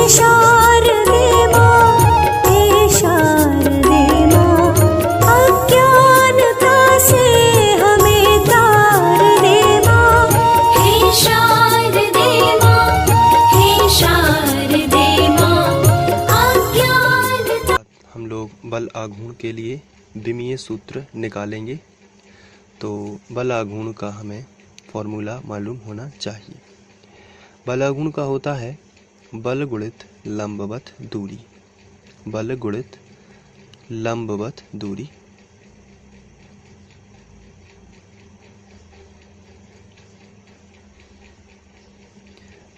शारदे माँ, हे शारदे माँ, अज्ञानता से हमें तार दे माँ। हे शारदे माँ, हे शारदे माँ, अज्ञानता। हम लोग बल आघूर्ण के लिए विमीय सूत्र निकालेंगे। तो बल आघूर्ण का हमें फॉर्मूला मालूम होना चाहिए। बल आघूर्ण का होता है बल गुणित लंबवत दूरी। बल गुणित लंबवत दूरी।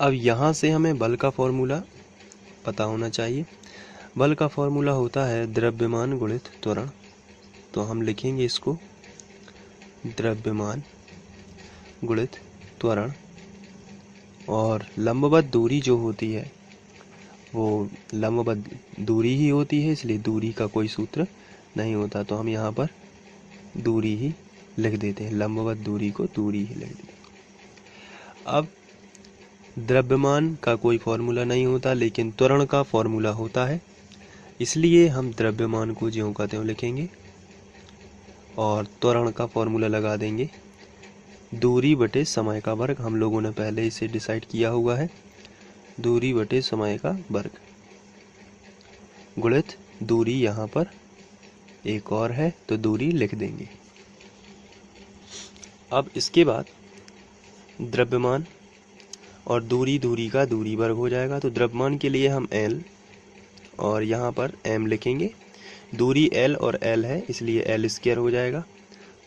अब यहाँ से हमें बल का फॉर्मूला पता होना चाहिए। बल का फॉर्मूला होता है द्रव्यमान गुणित त्वरण। तो हम लिखेंगे इसको द्रव्यमान गुणित त्वरण। और लंबवत दूरी जो होती है वो लंबवत दूरी ही होती है, इसलिए दूरी का कोई सूत्र नहीं होता। तो हम यहाँ पर दूरी ही लिख देते हैं, लंबवत दूरी को दूरी ही लिख देते हैं। अब द्रव्यमान का कोई फॉर्मूला नहीं होता, लेकिन त्वरण का फॉर्मूला होता है, इसलिए हम द्रव्यमान को ज्यों का त्यों लिखेंगे और त्वरण का फॉर्मूला लगा देंगे दूरी बटे समय का वर्ग। हम लोगों ने पहले इसे डिसाइड किया हुआ है, दूरी बटे समय का वर्ग गुणित दूरी। यहाँ पर एक और है तो दूरी लिख देंगे। अब इसके बाद द्रव्यमान और दूरी, दूरी का दूरी वर्ग हो जाएगा। तो द्रव्यमान के लिए हम L और यहाँ पर M लिखेंगे। दूरी L और L है, इसलिए L स्क्वायर हो जाएगा।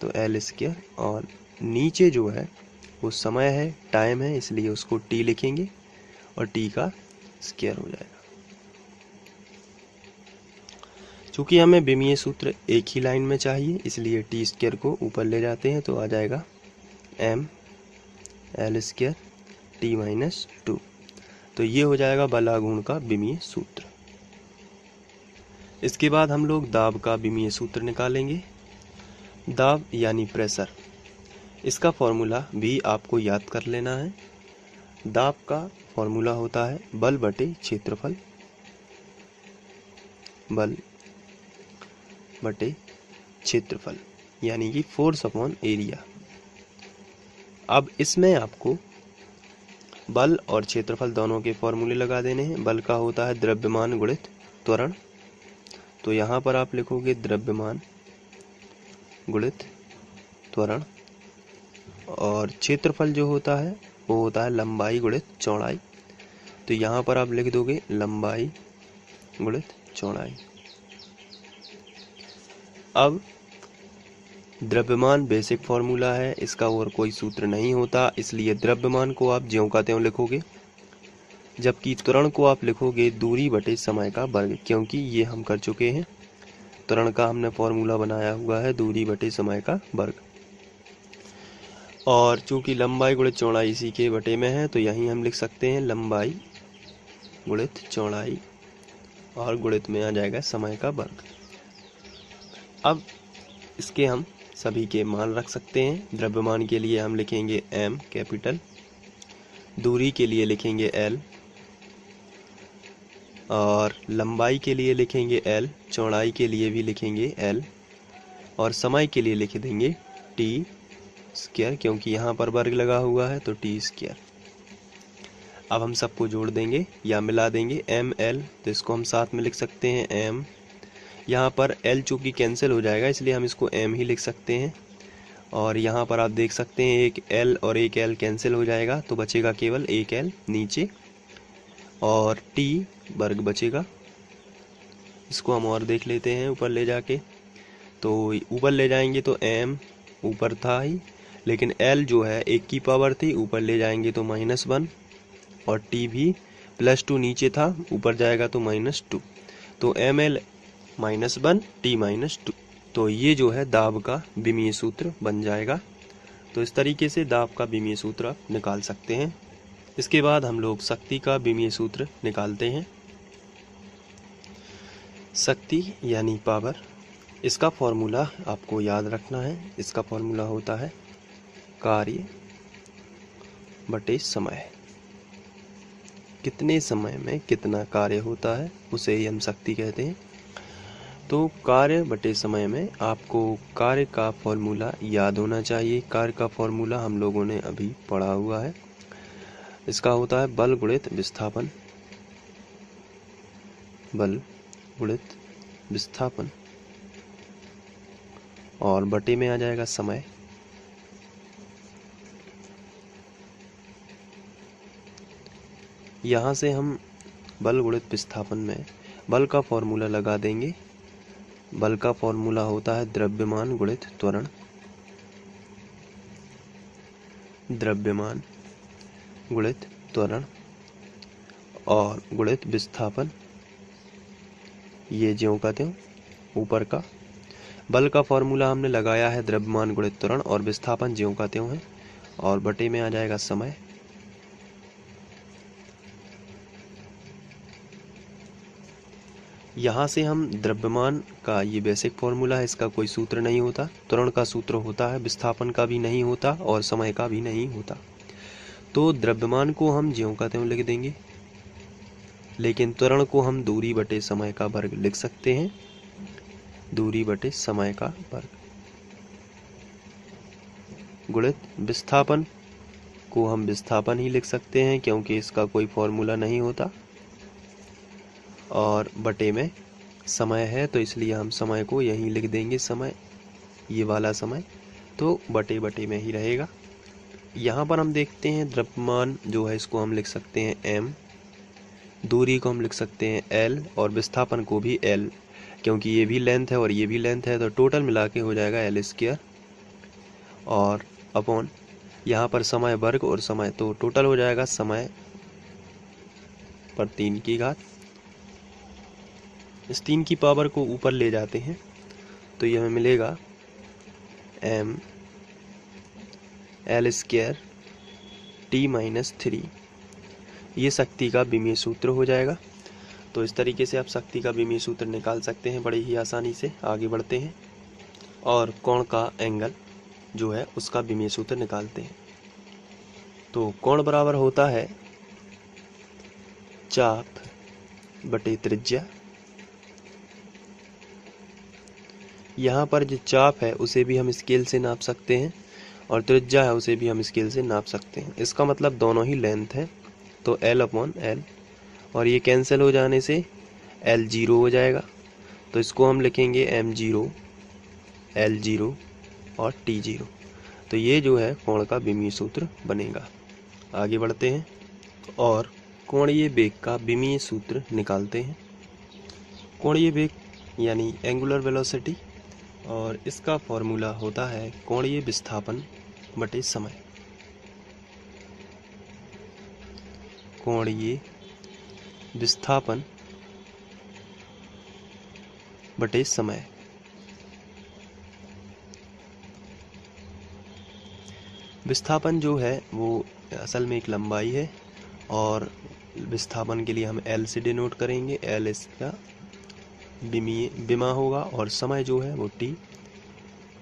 तो L स्क्वायर, और नीचे जो है वो समय है, टाइम है, इसलिए उसको T लिखेंगे और T का स्क्वायर हो जाएगा। चूंकि हमें विमीय सूत्र एक ही लाइन में चाहिए, इसलिए T स्क्वायर को ऊपर ले जाते हैं, तो आ जाएगा M L square T minus 2। तो ये हो जाएगा बल आघूर्ण का विमीय सूत्र। इसके बाद हम लोग दाब का विमीय सूत्र निकालेंगे। दाब यानी प्रेशर, इसका फॉर्मूला भी आपको याद कर लेना है। दाब का फॉर्मूला होता है बल बटे क्षेत्रफल। बल बटे क्षेत्रफल यानी कि फोर्स अपॉन एरिया। अब इसमें आपको बल और क्षेत्रफल दोनों के फॉर्मूले लगा देने हैं। बल का होता है द्रव्यमान गुणित त्वरण। तो यहाँ पर आप लिखोगे द्रव्यमान गुणित त्वरण। और क्षेत्रफल जो होता है वो होता है लंबाई गुणित चौड़ाई। तो यहाँ पर आप लिख दोगे लंबाई गुणित चौड़ाई। अब द्रव्यमान बेसिक फॉर्मूला है, इसका और कोई सूत्र नहीं होता, इसलिए द्रव्यमान को आप ज्यों का त्यों लिखोगे, जबकि त्वरण को आप लिखोगे दूरी बटे समय का वर्ग, क्योंकि ये हम कर चुके हैं। त्वरण का हमने फॉर्मूला बनाया हुआ है दूरी बटे समय का वर्ग। और चूंकि लंबाई गुणित चौड़ाई इसी के बटे में है, तो यहीं हम लिख सकते हैं लंबाई गुणित चौड़ाई और गुणित में आ जाएगा समय का वर्ग। अब इसके हम सभी के मान रख सकते हैं। द्रव्यमान के लिए हम लिखेंगे M कैपिटल, दूरी के लिए लिखेंगे L, और लंबाई के लिए लिखेंगे L, चौड़ाई के लिए भी लिखेंगे L, और समय के लिए लिख देंगे T स्क्वायर, क्योंकि यहाँ पर वर्ग लगा हुआ है तो T स्क्वायर। अब हम सबको जोड़ देंगे या मिला देंगे M L, तो इसको हम साथ में लिख सकते हैं M। यहाँ पर L चूँकि कैंसिल हो जाएगा, इसलिए हम इसको M ही लिख सकते हैं। और यहाँ पर आप देख सकते हैं एक L और एक L कैंसिल हो जाएगा, तो बचेगा केवल एक L नीचे और T वर्ग बचेगा। इसको हम और देख लेते हैं ऊपर ले जाके। तो ऊपर ले जाएंगे तो M ऊपर था ही, लेकिन L जो है 1 की पावर थी, ऊपर ले जाएंगे तो -1, और T भी +2 नीचे था, ऊपर जाएगा तो -2। तो ML -1 T -2। तो ये जो है दाब का विमीय सूत्र बन जाएगा। तो इस तरीके से दाब का विमीय सूत्र आप निकाल सकते हैं। इसके बाद हम लोग शक्ति का विमीय सूत्र निकालते हैं। शक्ति यानी पावर, इसका फॉर्मूला आपको याद रखना है। इसका फॉर्मूला होता है कार्य बटे समय। कितने समय में कितना कार्य होता है उसे ही हम शक्ति कहते हैं। तो कार्य बटे समय में आपको कार्य का फॉर्मूला याद होना चाहिए। कार्य का फॉर्मूला हम लोगों ने अभी पढ़ा हुआ है। इसका होता है बल गुणित विस्थापन, बल गुणित विस्थापन, और बटे में आ जाएगा समय। यहाँ से हम बल गुणित विस्थापन में बल का फॉर्मूला लगा देंगे। बल का फॉर्मूला होता है द्रव्यमान गुणित त्वरण, द्रव्यमान गुणित त्वरण और गुणित विस्थापन, ये ज्यों का त्यों ऊपर का। बल का फॉर्मूला हमने लगाया है द्रव्यमान गुणित त्वरण, और विस्थापन ज्यों का त्यों है, और बटे में आ जाएगा समय। यहाँ से हम द्रव्यमान का ये बेसिक फॉर्मूला है, इसका कोई सूत्र नहीं होता। त्वरण का सूत्र होता है, विस्थापन का भी नहीं होता और समय का भी नहीं होता। तो द्रव्यमान को हम ज्यों का त्यों लिख देंगे, लेकिन त्वरण को हम दूरी बटे समय का वर्ग लिख सकते हैं। दूरी बटे समय का वर्ग गुणित विस्थापन को हम विस्थापन ही लिख सकते हैं, क्योंकि इसका कोई फॉर्मूला नहीं होता। और बटे में समय है, तो इसलिए हम समय को यहीं लिख देंगे। समय, ये वाला समय, तो बटे बटे में ही रहेगा। यहाँ पर हम देखते हैं द्रव्यमान जो है इसको हम लिख सकते हैं m, दूरी को हम लिख सकते हैं l, और विस्थापन को भी l, क्योंकि ये भी लेंथ है और ये भी लेंथ है, तो टोटल मिला के हो जाएगा l²। और अपॉन यहाँ पर समय वर्ग और समय, तो टोटल हो जाएगा समय पर 3 की घात। इस 3 की पावर को ऊपर ले जाते हैं तो ये हमें मिलेगा m l² t-3। ये शक्ति का विमीय सूत्र हो जाएगा। तो इस तरीके से आप शक्ति का विमीय सूत्र निकाल सकते हैं बड़ी ही आसानी से। आगे बढ़ते हैं और कोण का एंगल जो है उसका विमीय सूत्र निकालते हैं। तो कोण बराबर होता है चाप बटे त्रिज्या। यहाँ पर जो चाप है उसे भी हम स्केल से नाप सकते हैं, और त्रिज्या है उसे भी हम स्केल से नाप सकते हैं। इसका मतलब दोनों ही लेंथ है, तो L/L, और ये कैंसिल हो जाने से L 0 हो जाएगा। तो इसको हम लिखेंगे m0, L0 और T0। तो ये जो है कोण का विमीय सूत्र बनेगा। आगे बढ़ते हैं और कोणीय वेग का विमीय सूत्र निकालते हैं। कोणीय वेग यानी एंगुलर वेलोसिटी, और इसका फॉर्मूला होता है कोणीय विस्थापन बटे समय। कोणीय विस्थापन बटे समय। विस्थापन जो है वो असल में एक लंबाई है, और विस्थापन के लिए हम L से डिनोट करेंगे। L इसका विमा होगा, और समय जो है वो T।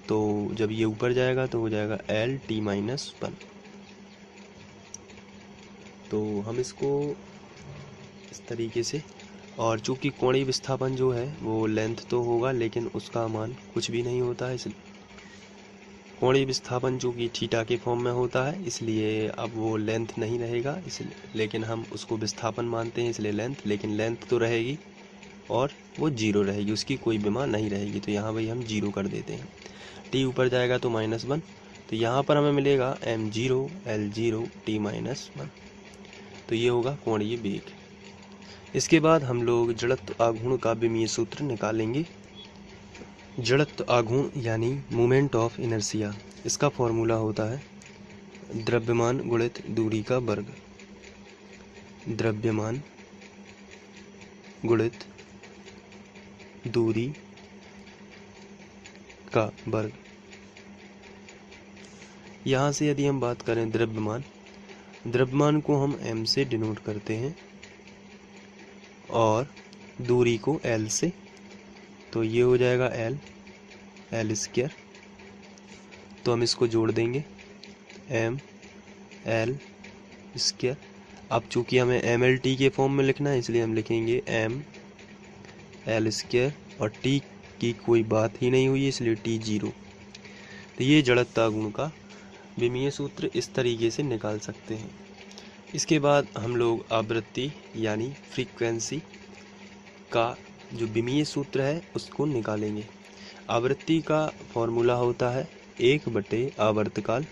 तो जब ये ऊपर जाएगा तो हो जाएगा L/T-1। तो हम इसको इस तरीके से, और चूंकि कोणीय विस्थापन जो है वो लेंथ तो होगा लेकिन उसका मान कुछ भी नहीं होता है, इसलिए कोणीय विस्थापन जो कि थीटा के फॉर्म में होता है, इसलिए अब वो लेंथ नहीं रहेगा, इसलिए लेकिन हम उसको विस्थापन मानते हैं इसलिए लेंथ, लेकिन लेंथ तो रहेगी और वो 0 रहेगी, उसकी कोई विमा नहीं रहेगी। तो यहाँ भाई हम 0 कर देते हैं। t ऊपर जाएगा तो -1, तो यहाँ पर हमें मिलेगा m0 L0 t-1। तो ये होगा कोणीय वेग। इसके बाद हम लोग जड़त्व आघूर्ण का विमीय सूत्र निकालेंगे। जड़त्व आघूर्ण यानी मोमेंट ऑफ इनर्शिया, इसका फॉर्मूला होता है द्रव्यमान गुणित दूरी का वर्ग। द्रव्यमान गुणित दूरी का वर्ग। यहाँ से यदि हम बात करें द्रव्यमान को हम m से डिनोट करते हैं और दूरी को L से, तो ये हो जाएगा L²। तो हम इसको जोड़ देंगे m L²। अब चूंकि हमें MLT के फॉर्म में लिखना है इसलिए हम लिखेंगे ML² और T की कोई बात ही नहीं हुई है इसलिए T 0। तो ये जड़त्व गुण का विमीय सूत्र इस तरीके से निकाल सकते हैं। इसके बाद हम लोग आवृत्ति यानी फ्रीक्वेंसी का जो विमीय सूत्र है उसको निकालेंगे। आवृत्ति का फॉर्मूला होता है 1 आवर्तकाल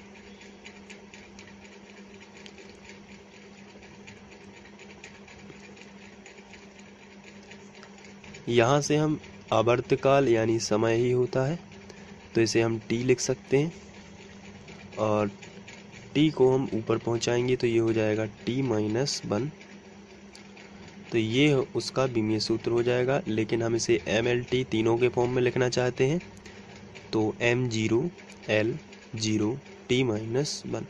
यहाँ से हम आवर्तकाल यानी समय ही होता है तो इसे हम T लिख सकते हैं और T को हम ऊपर पहुंचाएंगे तो ये हो जाएगा T-1। तो ये उसका विमीय सूत्र हो जाएगा। लेकिन हम इसे MLT तीनों के फॉर्म में लिखना चाहते हैं तो M0 L0 T-1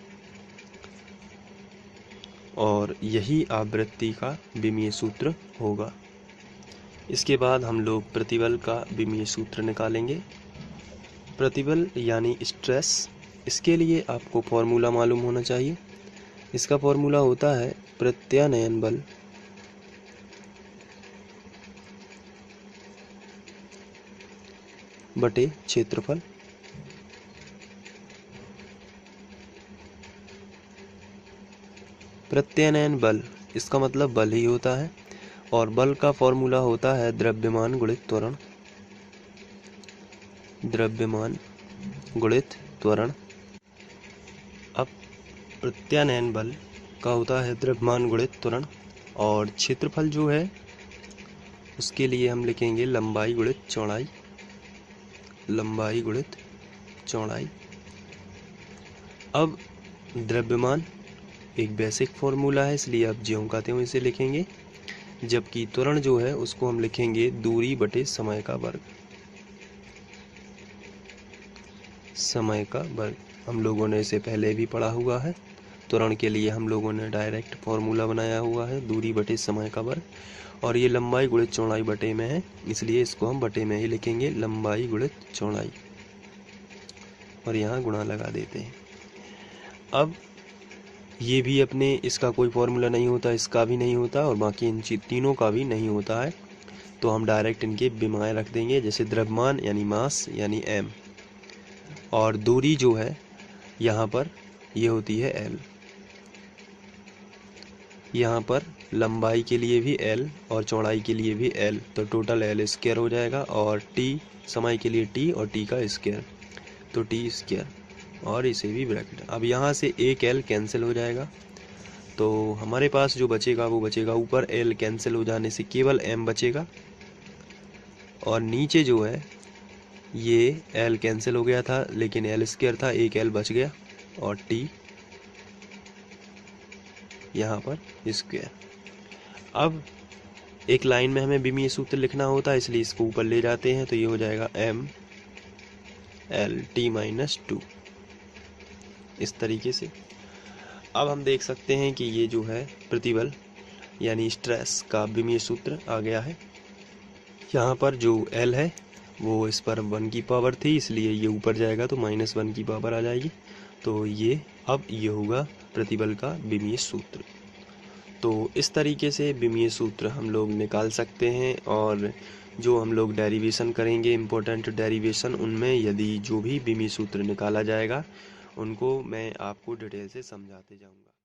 और यही आवृत्ति का विमीय सूत्र होगा। इसके बाद हम लोग प्रतिबल का विमीय सूत्र निकालेंगे। प्रतिबल यानी स्ट्रेस, इसके लिए आपको फॉर्मूला मालूम होना चाहिए। इसका फॉर्मूला होता है प्रत्यानयन बल बटे क्षेत्रफल। प्रत्यानयन बल इसका मतलब बल ही होता है और बल का फॉर्मूला होता है द्रव्यमान गुणित त्वरण। द्रव्यमान गुणित त्वरण। अब प्रत्यानयन बल का होता है द्रव्यमान गुणित त्वरण और क्षेत्रफल जो है उसके लिए हम लिखेंगे लंबाई गुणित चौड़ाई। लंबाई गुणित चौड़ाई। अब द्रव्यमान एक बेसिक फॉर्मूला है इसलिए आप ज्यों का त्यों इसे लिखेंगे, जबकि त्वरण जो है उसको हम लिखेंगे दूरी बटे समय का वर्ग। समय का वर्ग हम लोगों ने इसे पहले भी पढ़ा हुआ है। त्वरण के लिए हम लोगों ने डायरेक्ट फॉर्मूला बनाया हुआ है दूरी बटे समय का वर्ग और ये लंबाई गुणित चौड़ाई बटे में है इसलिए इसको हम बटे में ही लिखेंगे लंबाई गुणित चौड़ाई और यहाँ गुणा लगा देते हैं। अब ये भी अपने इसका कोई फॉर्मूला नहीं होता, इसका भी नहीं होता और बाकी इन तीनों का भी नहीं होता है तो हम डायरेक्ट इनके विमाएँ रख देंगे। जैसे द्रव्यमान यानी मास यानी m और दूरी जो है यहाँ पर ये होती है l। यहाँ पर लंबाई के लिए भी l और चौड़ाई के लिए भी l तो टोटल l² हो जाएगा और t समय के लिए t और t का स्क्वायर तो t² और इसे भी ब्रैकेट। अब यहाँ से एक l कैंसिल हो जाएगा तो हमारे पास जो बचेगा वो बचेगा ऊपर l कैंसिल हो जाने से केवल m बचेगा और नीचे जो है ये l कैंसिल हो गया था लेकिन l² था, एक l बच गया और t यहाँ पर स्क्वायर। अब एक लाइन में हमें विमीय सूत्र लिखना होता है इसलिए इसको ऊपर ले जाते हैं तो ये हो जाएगा MLT-2 इस तरीके से। अब हम देख सकते हैं कि ये जो है प्रतिबल यानी स्ट्रेस का विमीय सूत्र आ गया है। यहाँ पर जो L है वो इस पर 1 की पावर थी इसलिए ये ऊपर जाएगा तो -1 की पावर आ जाएगी तो ये अब ये होगा प्रतिबल का विमीय सूत्र। तो इस तरीके से विमीय सूत्र हम लोग निकाल सकते हैं और जो हम लोग डेरिवेशन करेंगे इम्पोर्टेंट डेरिवेशन उनमें यदि जो भी विमीय सूत्र निकाला जाएगा उनको मैं आपको डिटेल से समझाते जाऊंगा।